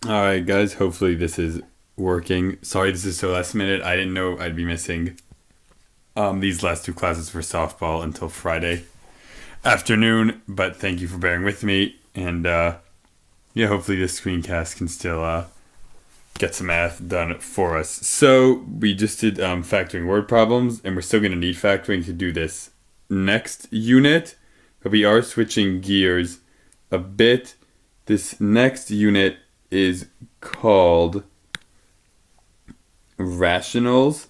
Alright, guys, hopefully this is working. Sorry, this is so last minute. I didn't know I'd be missing these last two classes for softball until Friday afternoon, but thank you for bearing with me. And yeah, hopefully this screencast can still get some math done for us. So, we just did factoring word problems, and we're still going to need factoring to do this next unit, but we are switching gears a bit. This next unit is called rationals,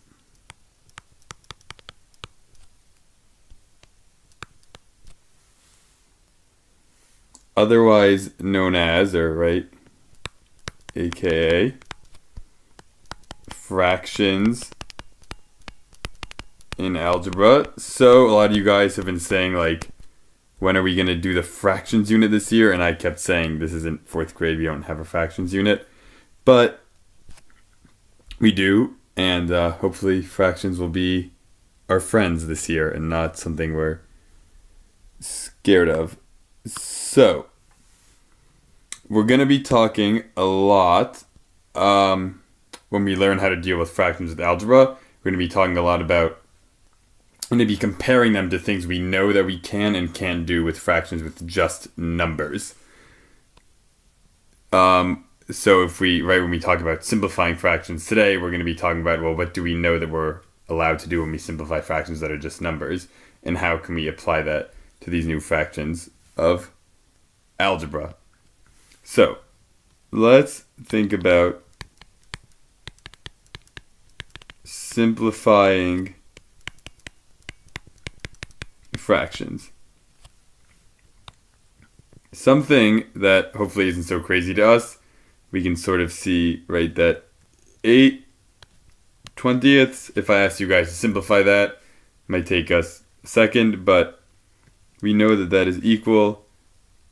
otherwise known as, or right, aka fractions in algebra. So a lot of you guys have been saying, like, when are we going to do the fractions unit this year? And I kept saying, this isn't fourth grade, we don't have a fractions unit. But we do, and hopefully fractions will be our friends this year and not something we're scared of. So, we're going to be talking a lot when we learn how to deal with fractions with algebra. We're going to be talking a lot about, I'm going to be comparing them to things we know that we can and can't do with fractions with just numbers. So if we, right, when we talk about simplifying fractions today, we're going to be talking about, well, what do we know that we're allowed to do when we simplify fractions that are just numbers? And how can we apply that to these new fractions of algebra? So, let's think about simplifying fractions. Something that hopefully isn't so crazy to us, we can sort of see, right, that 8/20ths, if I ask you guys to simplify that, might take us a second, but we know that that is equal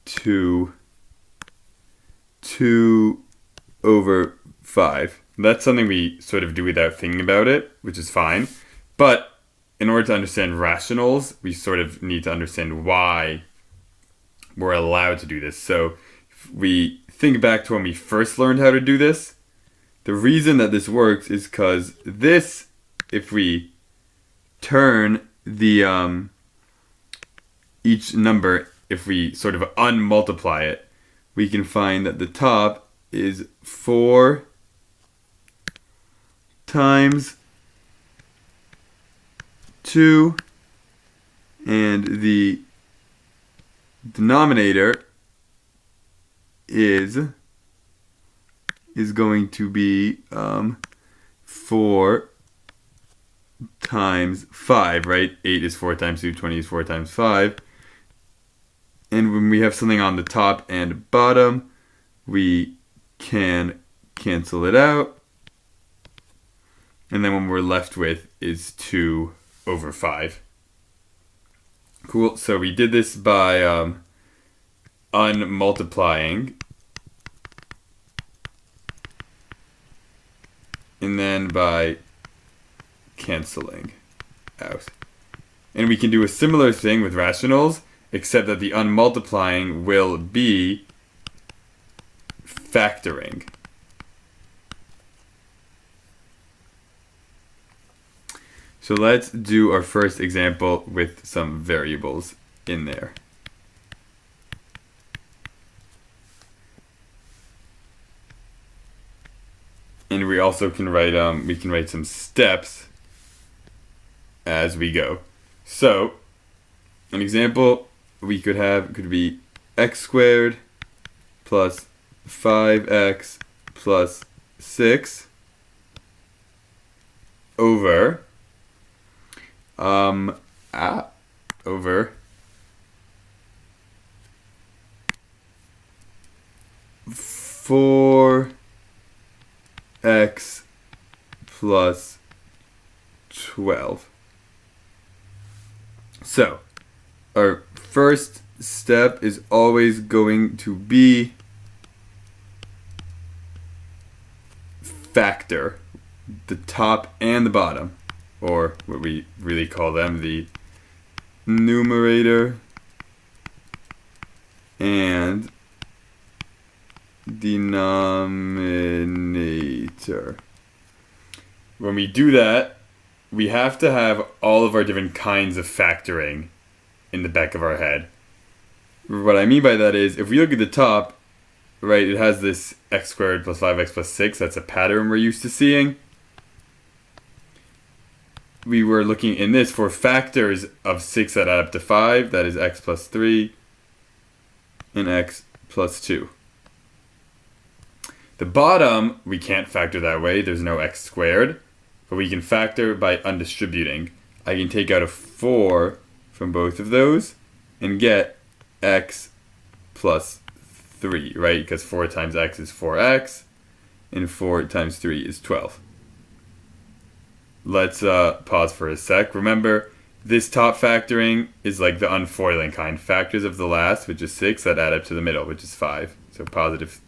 to 2/5. That's something we sort of do without thinking about it, which is fine. But in order to understand rationals, we sort of need to understand why we're allowed to do this. So if we think back to when we first learned how to do this, the reason that this works is because this, if we turn the each number, if we sort of unmultiply it, we can find that the top is 4 times 2, and the denominator is going to be 4 times 5, right? 8 is 4 times 2, 20 is 4 times 5. And when we have something on the top and bottom, we can cancel it out. And then what we're left with is 2/5. Cool, so we did this by unmultiplying. And then by canceling out. And we can do a similar thing with rationals, except that the unmultiplying will be factoring. So let's do our first example with some variables in there. And we also can write some steps as we go. So an example we could be x squared plus 5x plus 6 over over 4x plus 12. So, our first step is always going to be factor the top and the bottom, or what we really call them, the numerator and denominator. When we do that, we have to have all of our different kinds of factoring in the back of our head. What I mean by that is, if we look at the top, right, it has this x squared plus 5x plus 6. That's a pattern we're used to seeing. We were looking in this for factors of 6 that add up to 5. That is x plus 3 and x plus 2. The bottom, we can't factor that way. There's no x squared. But we can factor by undistributing. I can take out a 4 from both of those and get x plus 3, right? Because 4 times x is 4x, and 4 times 3 is 12. Let's pause for a sec. Remember, this top factoring is like the unfoiling kind. Factors of the last, which is 6, that add up to the middle, which is 5. So positive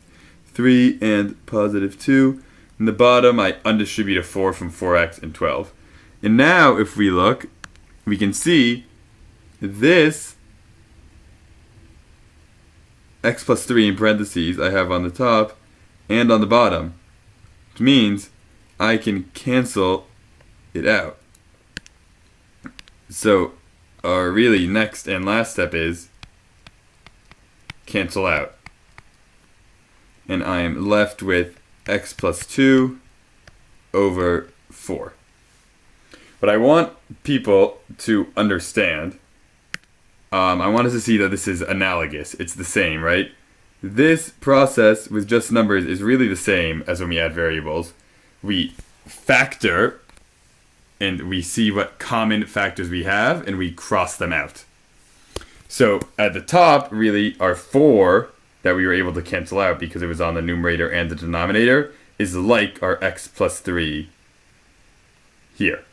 3 and positive 2. In the bottom, I undistribute a 4 from 4x and 12. And now, if we look, we can see this x plus 3 in parentheses I have on the top and on the bottom, which means I can cancel it out. So our really next and last step is cancel out. And I am left with x plus 2 over 4. But I want people to understand, I want us to see that this is analogous. It's the same, right? This process with just numbers is really the same as when we add variables. We factor, and we see what common factors we have, and we cross them out. So at the top, really, our 4 that we were able to cancel out because it was on the numerator and the denominator is like our x plus 3 here.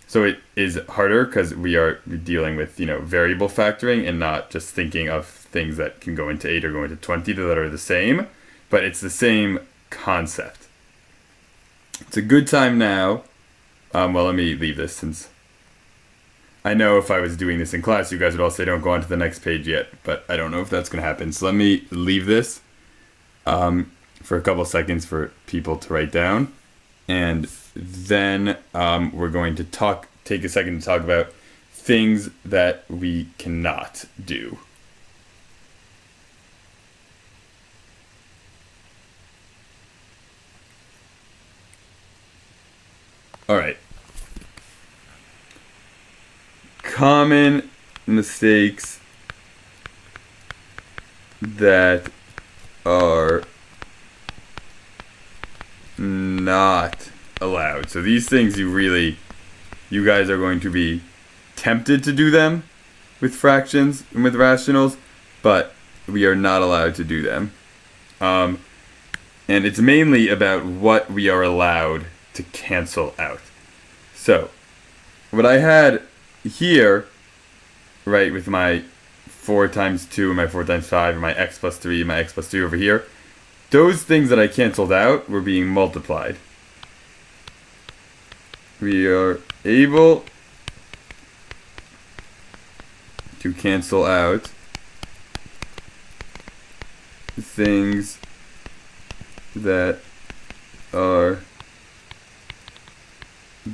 So it is harder because we are dealing with, variable factoring and not just thinking of things that can go into 8 or go into 20 that are the same, but it's the same concept. It's a good time now. Well, let me leave this since I know if I was doing this in class, you guys would all say don't go on to the next page yet, but I don't know if that's going to happen. So let me leave this for a couple seconds for people to write down. And then we're going to take a second to talk about things that we cannot do. All right. Common mistakes that are not allowed. So these things you guys are going to be tempted to do them with fractions and with rationals, but we are not allowed to do them. And it's mainly about what we are allowed to cancel out. So what I had here, right, with my 4 times 2 and my 4 times 5 and my x plus 3 and my x plus 3 over here, those things that I canceled out were being multiplied. We are able to cancel out things that are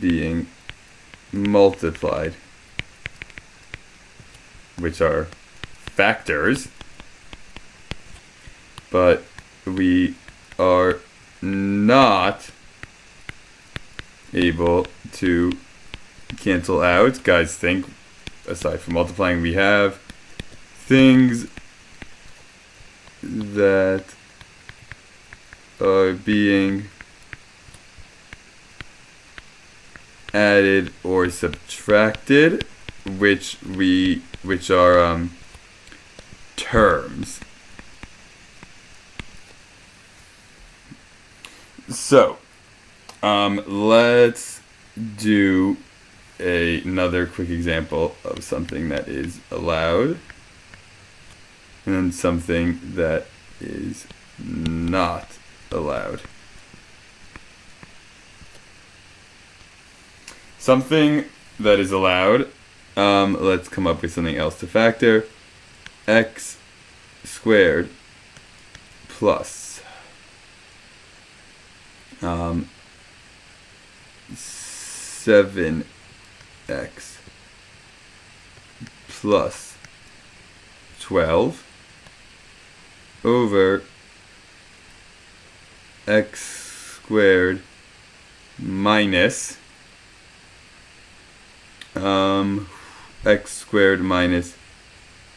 being multiplied, which are factors, but we are not able to cancel out. Guys, think, aside from multiplying, we have things that are being added or subtracted, which are terms. So let's do another quick example of something that is allowed and then something that is not allowed. Something that is allowed, let's come up with something else to factor. X squared plus 7x plus 12 over x squared minus x squared minus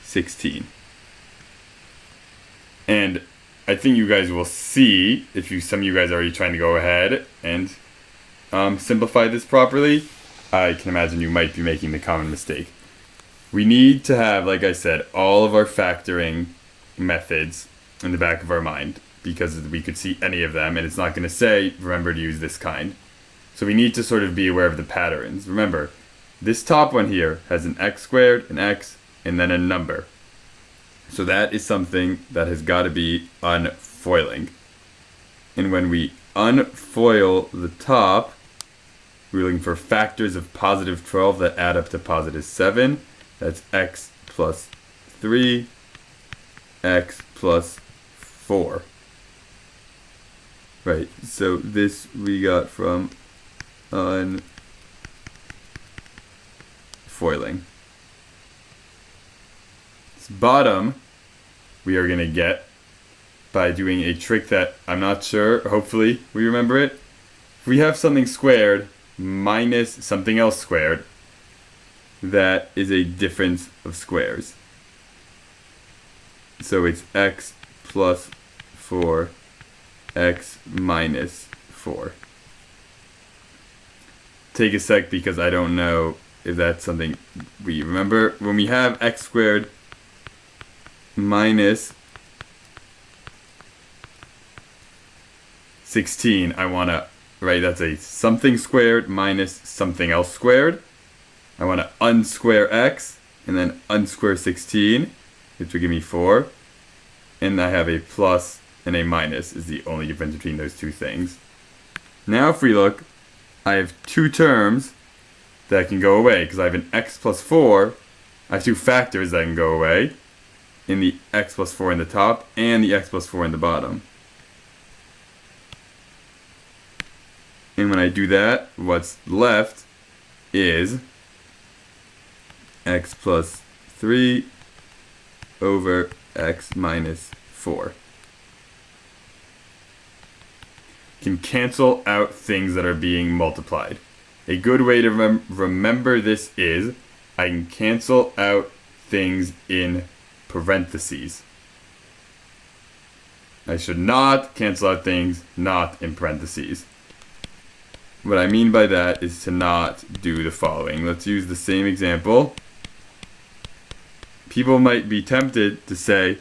16. And I think you guys will see, if some of you guys are already trying to go ahead and simplify this properly, I can imagine you might be making the common mistake. We need to have, like I said, all of our factoring methods in the back of our mind, because we could see any of them and it's not going to say, remember to use this kind. So we need to sort of be aware of the patterns. Remember, this top one here has an x squared, an x, and then a number. So that is something that has got to be unfoiling. And when we unfoil the top, we're looking for factors of positive 12 that add up to positive 7. That's x plus 3, x plus 4. Right, so this we got from unfoiling. This bottom we are going to get by doing a trick that I'm not sure, hopefully we remember it. If we have something squared minus something else squared, that is a difference of squares. So it's x plus 4, x minus 4. Take a sec because I don't know if that's something we remember. When we have x squared minus 16, I want to, right, that's a something squared minus something else squared. I want to unsquare x and then unsquare 16, which will give me 4. And I have a plus and a minus is the only difference between those two things. Now if we look, I have two terms that can go away because I have an x plus 4. I have two factors that can go away in the x plus 4 in the top and the x plus 4 in the bottom. And when I do that, what's left is x plus 3 over x minus 4. Can cancel out things that are being multiplied. A good way to remember this is I can cancel out things in parentheses. I should not cancel out things not in parentheses. What I mean by that is to not do the following. Let's use the same example. People might be tempted to say,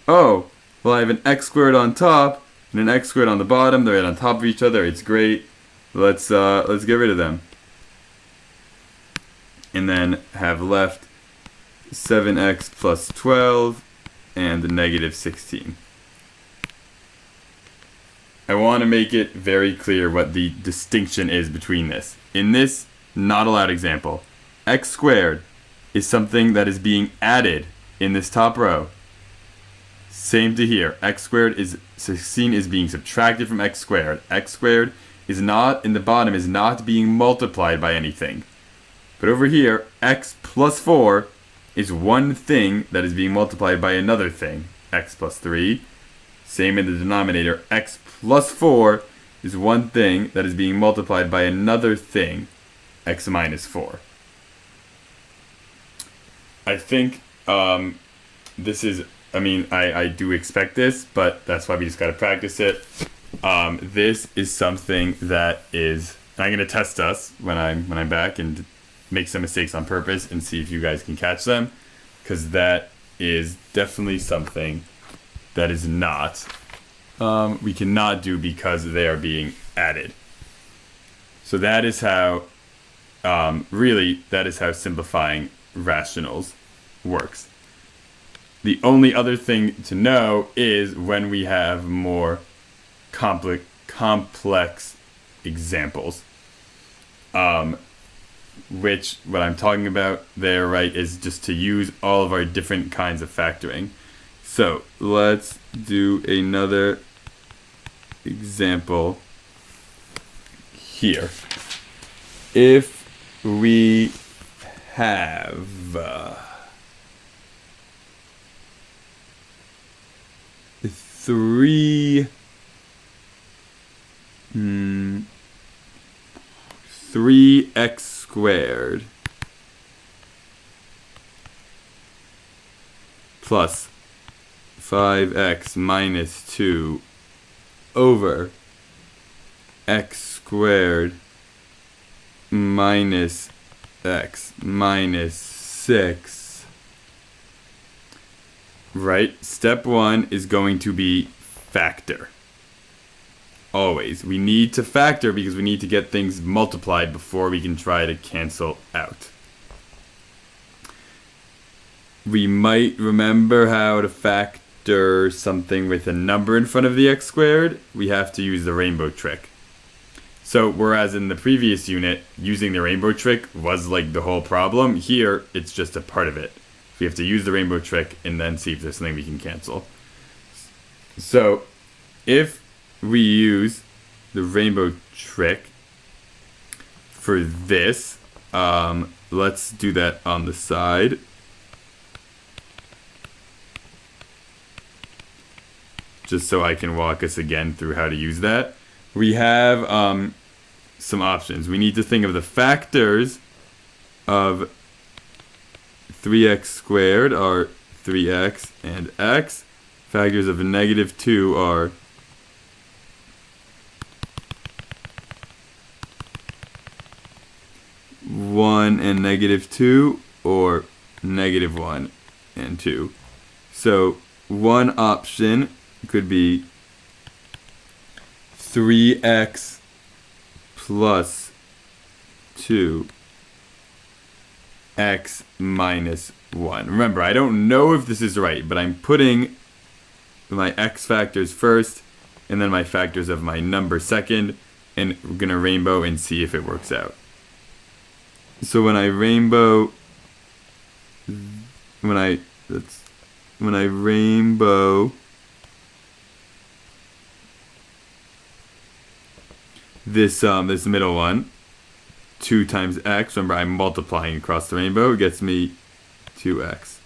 oh, well, I have an x squared on top and an x squared on the bottom. They're right on top of each other. It's great. Let's get rid of them. And then have left 7x plus 12 and the negative 16. I want to make it very clear what the distinction is between this. In this not allowed example, x squared is something that is being added in this top row. Same to here. X squared is 16 is being subtracted from x squared. X squared is not, in the bottom, is not being multiplied by anything. But over here, x plus 4 is one thing that is being multiplied by another thing. X plus 3. Same in the denominator. X plus 4 is one thing that is being multiplied by another thing. X minus 4. I think this is, I do expect this, but that's why we just got to practice it. This is something that is, and I'm going to test us when I'm back and make some mistakes on purpose and see if you guys can catch them, because that is definitely something that is not, we cannot do because they are being added. So that is how, that is how simplifying rationals works. The only other thing to know is when we have more complex examples. Which, what I'm talking about there, right, is just to use all of our different kinds of factoring. So let's do another example here. If we have three 3x squared plus 5x minus 2 over x squared minus x minus 6. Right? Step 1 is going to be factor. Always. We need to factor because we need to get things multiplied before we can try to cancel out. We might remember how to factor something with a number in front of the x squared. We have to use the rainbow trick. So whereas in the previous unit, using the rainbow trick was like the whole problem, here it's just a part of it. We have to use the rainbow trick and then see if there's something we can cancel. So if we use the rainbow trick for this, let's do that on the side. Just so I can walk us again through how to use that. We have some options. We need to think of the factors of 3x squared are 3x and x. Factors of negative 2 are 1 and negative 2, or negative 1 and 2. So one option could be 3x plus 2 x minus 1. Remember, I don't know if this is right, but I'm putting my x factors first and then my factors of my number second, and we're going to rainbow and see if it works out. So when I rainbow this middle one, 2 times x, remember I'm multiplying across the rainbow, it gets me 2x.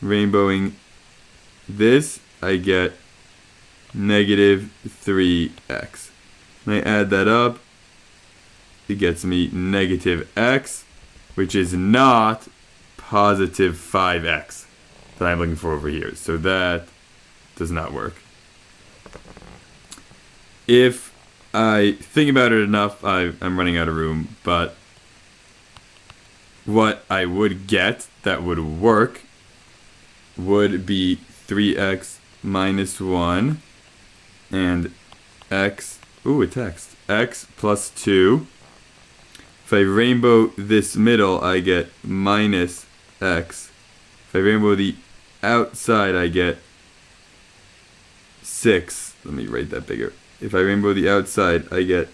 Rainbowing this, I get negative 3x. When I add that up, it gets me negative x, which is not positive 5x that I'm looking for over here. So that does not work. If I think about it enough, I'm running out of room, but what I would get that would work would be 3x minus 1 and x, a text, x plus 2. If I rainbow this middle, I get minus x. If I rainbow the outside, I get 6. Let me write that bigger. If I rainbow the outside, I get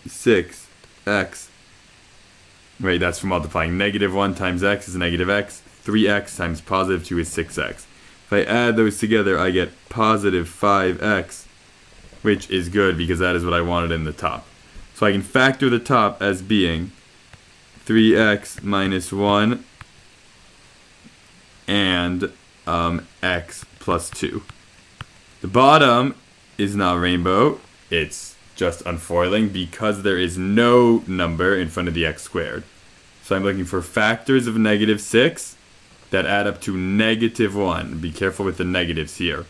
6x. Right, that's for multiplying. Negative 1 times x is negative x. 3x times positive 2 is 6x. If I add those together, I get positive 5x, which is good because that is what I wanted in the top. So I can factor the top as being 3x minus 1 and x plus 2. The bottom is not rainbow, it's just unfoiling because there is no number in front of the x squared. So I'm looking for factors of negative 6 that add up to negative 1. Be careful with the negatives here.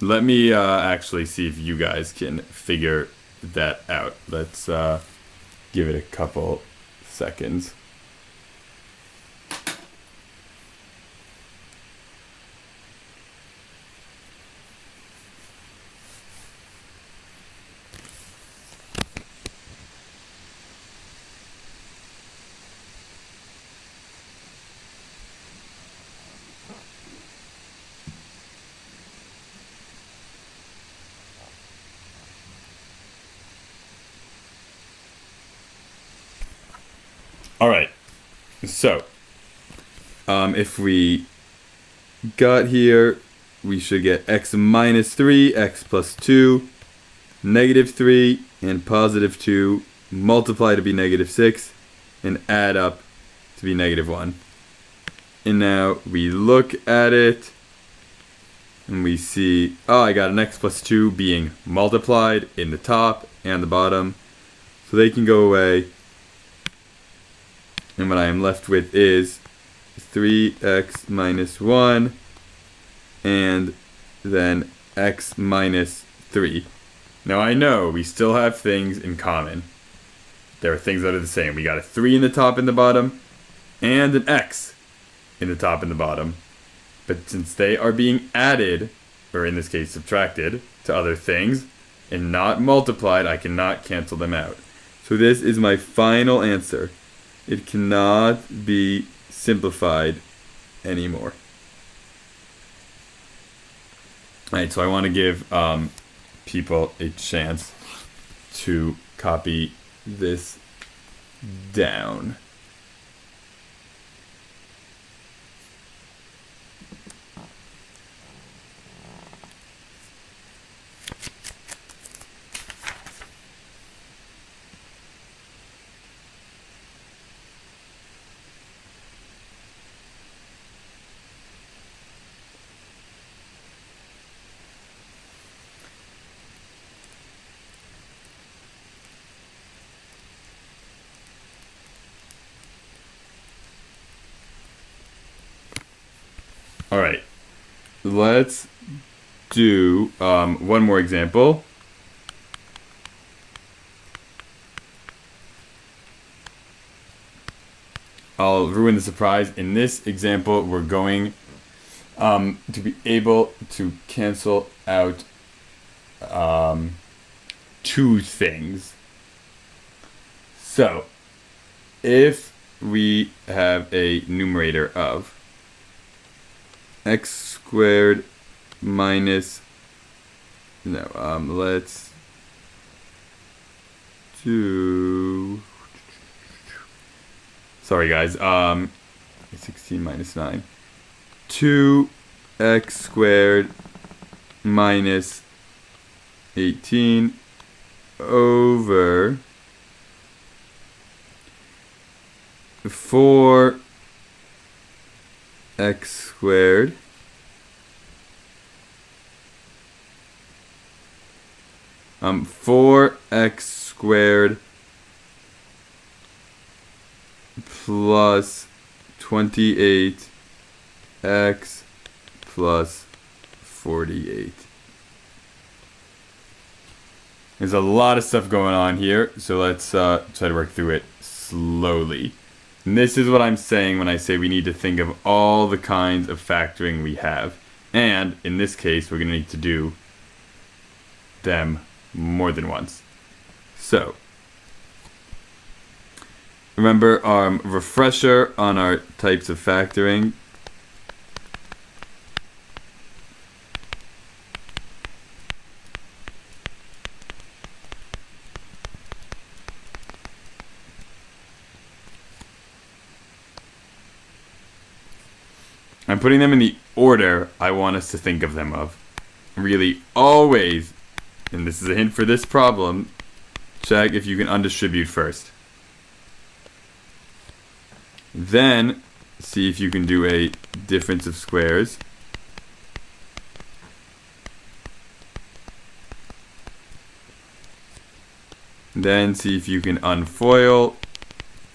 Let me actually see if you guys can figure that out. Let's give it a couple seconds. All right, so if we got here, we should get x minus 3, x plus 2, -3 and +2 multiply to be -6 and add up to be -1. And now we look at it and we see, oh, I got an x plus 2 being multiplied in the top and the bottom. So they can go away. And what I am left with is 3x minus 1 and then x minus 3. Now I know we still have things in common. There are things that are the same. We got a 3 in the top and the bottom and an x in the top and the bottom. But since they are being added, or in this case subtracted, to other things and not multiplied, I cannot cancel them out. So this is my final answer. It cannot be simplified anymore. Alright, so I want to give people a chance to copy this down. Alright, let's do one more example. I'll ruin the surprise. In this example, we're going to be able to cancel out two things. So, if we have a numerator of x squared minus, let's do, sorry guys, 16 minus 9, 2x squared minus 18 over 4x squared four x squared plus 28x plus 48. There's a lot of stuff going on here, so let's try to work through it slowly. And this is what I'm saying when I say we need to think of all the kinds of factoring we have. And in this case, we're going to need to do them more than once. So, remember our refresher on our types of factoring. I'm putting them in the order I want us to think of them of. Really, always, and this is a hint for this problem, check if you can undistribute first. Then, see if you can do a difference of squares. Then see if you can unfoil.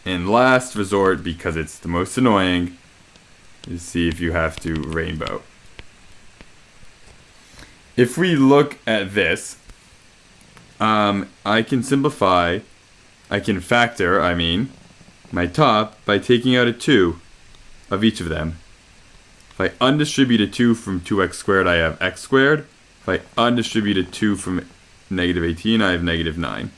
And last resort, because it's the most annoying, is see if you have to rainbow. If we look at this, I can simplify, I can factor, my top by taking out a 2 of each of them. If I undistribute a 2 from 2x squared, I have x squared. If I undistribute a 2 from negative 18, I have negative 9.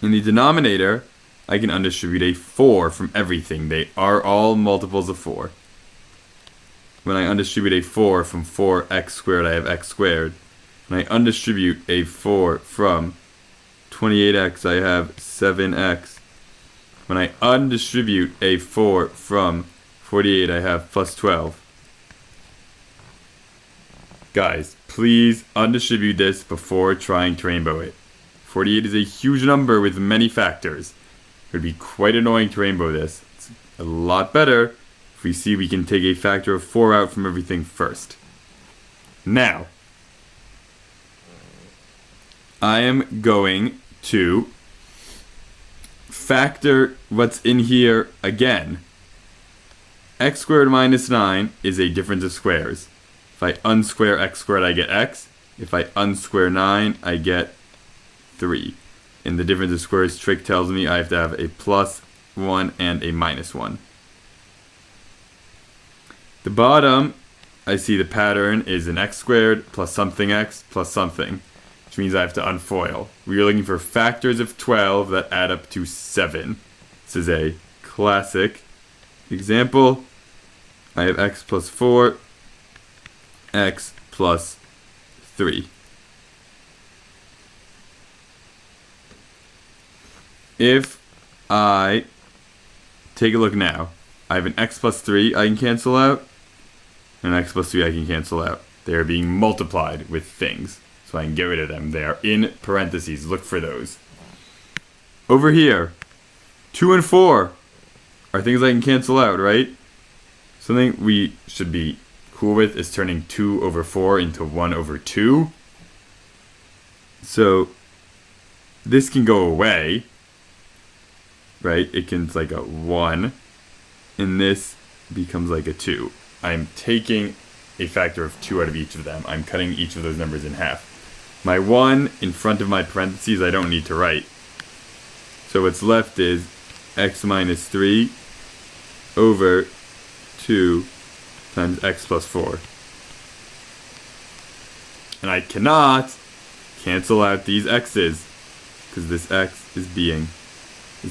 In the denominator, I can undistribute a 4 from everything. They are all multiples of 4. When I undistribute a 4 from 4x squared, I have x squared. When I undistribute a 4 from 28x, I have 7x. When I undistribute a 4 from 48, I have plus 12. Guys, please undistribute this before trying to rainbow it. 48 is a huge number with many factors. It would be quite annoying to rainbow this. It's a lot better if we see we can take a factor of 4 out from everything first. Now, I am going to factor what's in here again. X squared minus 9 is a difference of squares. If I unsquare x squared, I get x. If I unsquare 9, I get 3. And the difference of squares trick tells me I have to have a plus 1 and a minus 1. The bottom, I see the pattern is an x squared plus something x plus something, which means I have to unfoil. We are looking for factors of 12 that add up to 7. This is a classic example. I have x plus 4, x plus 3. If I take a look now, I have an x plus 3 I can cancel out, and an x plus 3 I can cancel out. They are being multiplied with things, so I can get rid of them. They are in parentheses. Look for those. Over here, 2 and 4 are things I can cancel out, right? Something we should be cool with is turning 2 over 4 into 1 over 2. So this can go away, right? It's like a 1, and this becomes like a 2. I'm taking a factor of 2 out of each of them. I'm cutting each of those numbers in half. My 1 in front of my parentheses I don't need to write. So what's left is x minus 3 over 2 times x plus 4. And I cannot cancel out these x's because this x is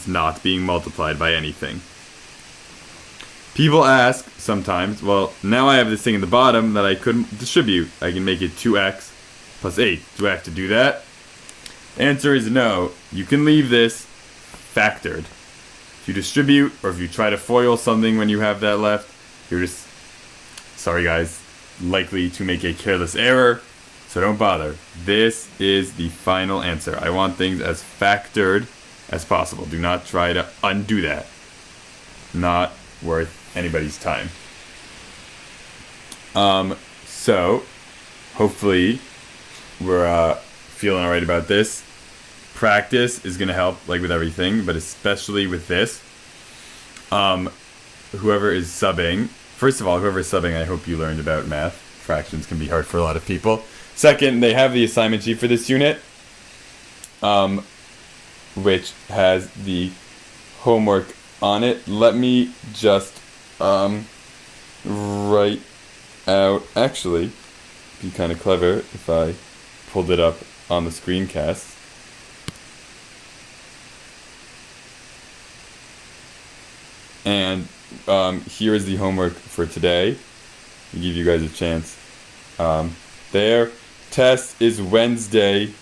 not being multiplied by anything. People ask sometimes, well, now I have this thing in the bottom that I couldn't distribute. I can make it 2x plus 8. Do I have to do that? Answer is no. You can leave this factored. If you distribute or if you try to foil something when you have that left, you're just, sorry guys, likely to make a careless error, so don't bother. This is the final answer. I want things as factored as possible. Do not try to undo that. Not worth anybody's time. So, hopefully, we're feeling alright about this. Practice is going to help, like with everything, but especially with this. Whoever is subbing, first of all, whoever is subbing, I hope you learned about math. Fractions can be hard for a lot of people. Second, they have the assignment sheet for this unit, which has the homework on it. Let me just write out, actually, it'd be kind of clever if I pulled it up on the screencast. And here is the homework for today. I'll give you guys a chance. Their test is Wednesday,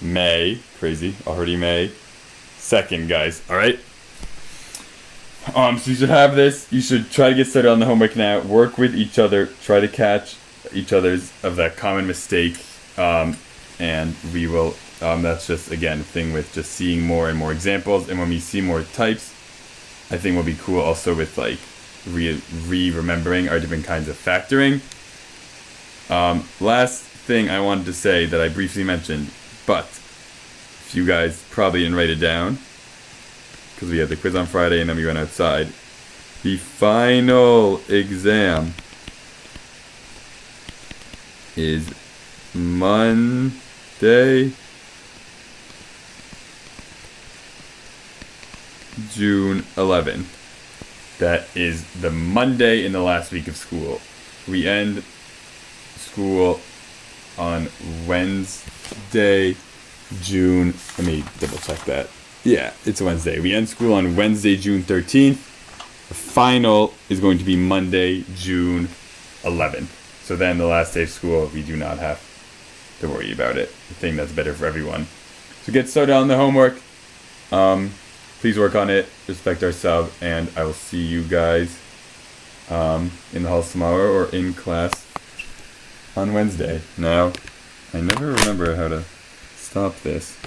May, crazy, already May 2nd, guys, alright? So you should have this. You should try to get started on the homework now. Work with each other. Try to catch each other's of that common mistake. And we will, that's just, again, a thing with just seeing more and more examples. And when we see more types, I think will be cool also with like remembering our different kinds of factoring. Last thing I wanted to say that I briefly mentioned, but if you guys probably didn't write it down, because we had the quiz on Friday and then we went outside. The final exam is Monday, June 11th. That is the Monday in the last week of school. We end school on Wednesday, June. Let me double check that. Yeah, it's Wednesday. We end school on Wednesday, June 13th. The final is going to be Monday, June 11th. So then the last day of school, we do not have to worry about it. The thing that's better for everyone. So get started on the homework. Please work on it. Respect our sub. And I will see you guys in the halls tomorrow or in class on Wednesday. Now, I never remember how to stop this.